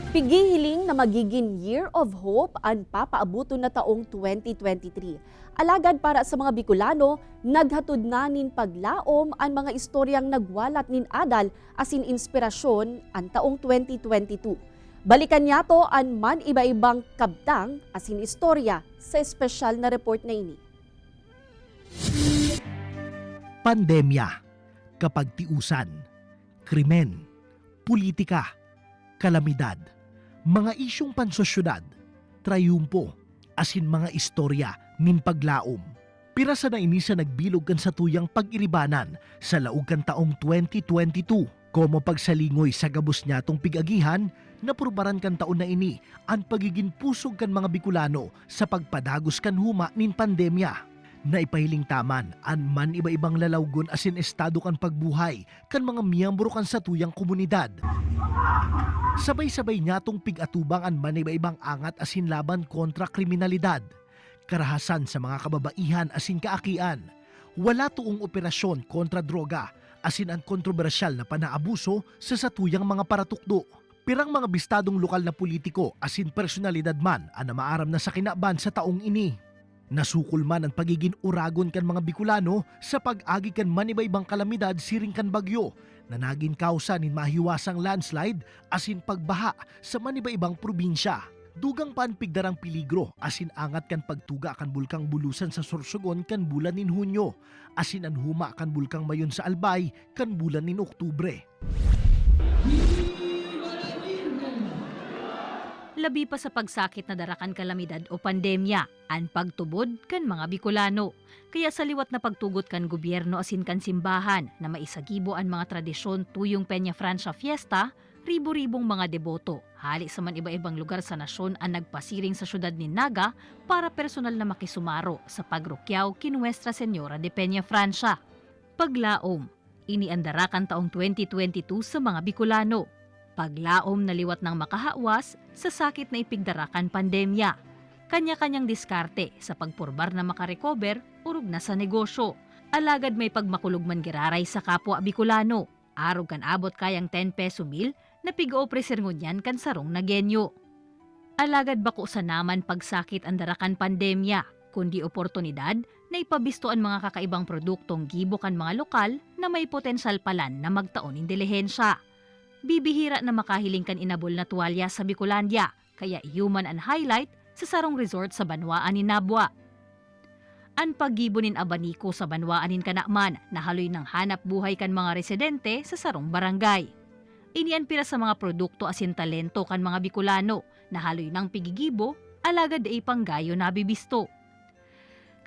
Pigihiling na magiging Year of Hope ang papaabuto na taong 2023. Alagad para sa mga Bicolano, naghatod na nin paglaom ang mga istoryang nagwalat nin adal asin inspirasyon ang taong 2022. Balikan niya to ang man iba-ibang kabtang asin istorya sa espesyal na report na ini. Pandemya, kapagtiusan, krimen, politika, kalamidad, mga isyong pansosyudad, trayumpo, asin mga istorya nin paglaom. Pirasa na ini sa nagbilog kan sa tuyang pag-iribanan sa laog kan taong 2022. Komo pagsalingoy sa gabos niya tong pigagihan, napurbaran kan taon na ini ang pagiging pusog kan mga Bicolano sa pagpadagos kan huma nin pandemya. Naipahiling taman an man iba-ibang lalawgon asin estado kan pagbuhay kan mga miyembro kan sa tuyang komunidad. Sabay-sabay niya tong pigatubang an man iba-ibang angat asin laban kontra kriminalidad. Karahasan sa mga kababaihan asin kaakian. Wala tuong operasyon kontra droga asin ang kontrobersyal na panaabuso sa satuyang mga paratukdo. Pirang mga bistadong lokal na politiko asin personalidad man ang namaaram na sa kinaban sa taong ini. Nasukol man ang pagiging uragon kan mga Bicolano sa pag-agi kan man iba-ibang kalamidad siring kan bagyo na naging kausa nin mahiwasang landslide asin pagbaha sa man iba-ibang probinsya. Dugang pa ang pigdarang peligro asin angat kan pagtuga kan bulkang Bulusan sa Sorsogon kan bulan nin Hunyo asin ang huma kan bulkang Mayon sa Albay kan bulan nin Oktubre. Labi pa sa pagsakit na darakan kalamidad o pandemya, ang pagtubod kan mga Bicolano. Kaya sa liwat na pagtugot kan gobyerno asin kan simbahan na maisagibo ang mga tradisyon tuyong Peña Francia Fiesta, ribo-ribong mga deboto, hali sa man iba-ibang lugar sa nasyon ang nagpasiring sa syudad ni Naga para personal na makisumaro sa pagrukyaw kin Nuestra Señora de Peña Francia. Paglaom, ini ang darakan taong 2022 sa mga Bicolano. Paglaom na liwat ng makahawas sa sakit na ipigdarakan pandemya. Kanya-kanyang diskarte sa pagpurbar na makarecover urog na sa negosyo. Alagad may pagmakulugman giraray sa kapwa Bicolano. Arog kan abot kayang 10 peso meal na pigo preserngon yan kan sarong na genyo. Alagad bako sa naman pagsakit ang darakan pandemya, kundi oportunidad na ipabisto ang mga kakaibang produktong gibo kan mga lokal na may potensyal palan na magtaon in dilihensya. Bibihira na makahiling kan inabol na tuwalya sa Bicolandia, kaya human ang highlight sa sarong resort sa Banwaan ni Nabwa. Ang paggibonin abaniko sa Banwaan nin Kanakman na haloy ng hanap buhay kan mga residente sa sarong barangay. Inian pira sa mga produkto asin talento kan mga Bicolano na haloy ng pigigibo, alagad ay panggayo na bibisto.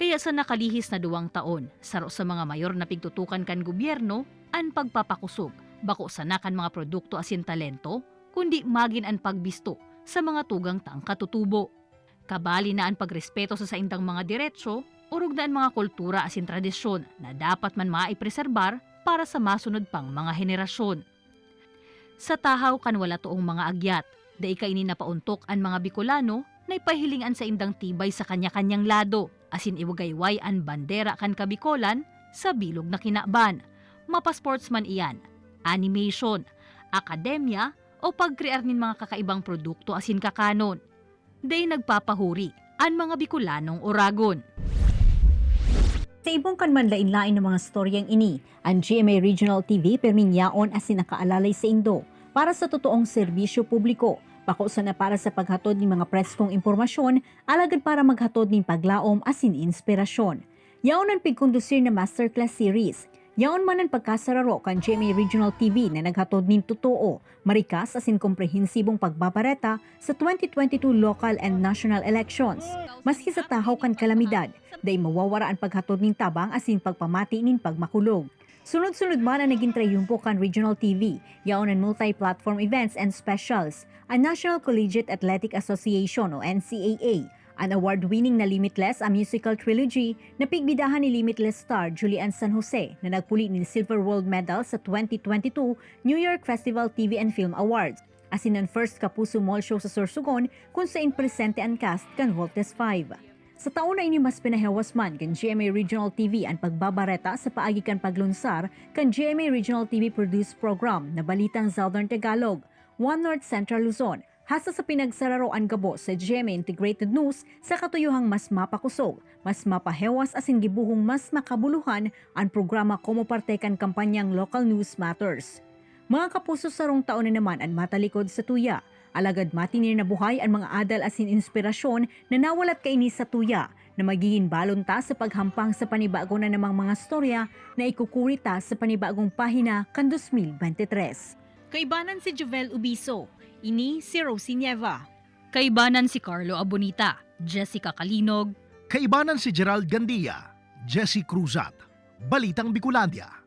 Kaya sa nakalihis na 2 taon, saro sa mga mayor na pigtutukan kan gobyerno, ang pagpapakusog, bako sanakan mga produkto asin talento, kundi magin ang pagbisto sa mga tugang tang katutubo. Kabali na ang pagrespeto sa saindang mga diretsyo, urog na ang mga kultura asin tradisyon na dapat man maipreserbar para sa masunod pang mga henerasyon. Sa tahaw kan wala toong mga agyat, dai kaini napauntok ang mga Bicolano na ipahilingan sa indang tibay sa kanya-kanyang lado, asin iwagayway ang bandera kan kabikolan sa bilog na kinaban. Mapasportsman iyan, animation, akademya o pagkrear nin mga kakaibang produkto asin kakanon. Day nagpapahuri ang mga Bicolanong oragon. Sa ibong kanmanlain-lain ng mga storyang ini, ang GMA Regional TV perminyaon asin nakaalalay sa Indo para sa totoong serbisyo publiko. Pakusa na para sa paghatod ng mga preskong impormasyon, alagad para maghatod ng paglaom asin inspirasyon. Yaon ang pigkondusir na masterclass series. Yaon man ang pagkasararo kan GMA Regional TV na naghatod nin totoo, marikas asin komprehensibong pagbabareta sa 2022 local and national elections. Maski sa tahaw kan kalamidad, day mawawara ang paghatod nin tabang asin pagpamati nin pagmakulog. Sunod-sunod man ang naging trayumpo kan Regional TV, yaon ang multi-platform events and specials, ang National Collegiate Athletic Association o NCAA, an award-winning na Limitless, a musical trilogy na pigbidahan ni Limitless star Julian San Jose na nagpuli ni Silver World Medal sa 2022 New York Festival TV and Film Awards. Asin ang first Kapuso Mall Show sa Sorsogon kung saan presente ang cast kan Voltes 5. Sa taon na ini mas pinahewas man kan GMA Regional TV ang pagbabareta sa paagi kan paglunsar kan GMA Regional TV produced program na Balitang Southern Tagalog, One North Central Luzon, Hasa sa pinagsararoan gabo sa GMA Integrated News sa katuyuhang mas mapakusog, mas mapahewas asin gibuhong mas makabuluhan ang programa Como Parte kan kampanyang Local News Matters. Mga kapuso sarong taon na naman ang matalikod sa tuya. Alagad matinir na buhay ang mga adal asin inspirasyon na nawalat kaini sa tuya na magiging balon ta sa paghampang sa panibago na namang mga storya na ikukurita sa panibagong pahina kan 2023. Kaibanan si Jovel Ubiso, ini si Rosie Nieva. Kaibanan si Carlo Abonita, Jessica Kalinog, Kaibanan si Gerald Gandia, Jesse Cruzat, Balitang Bicolandia.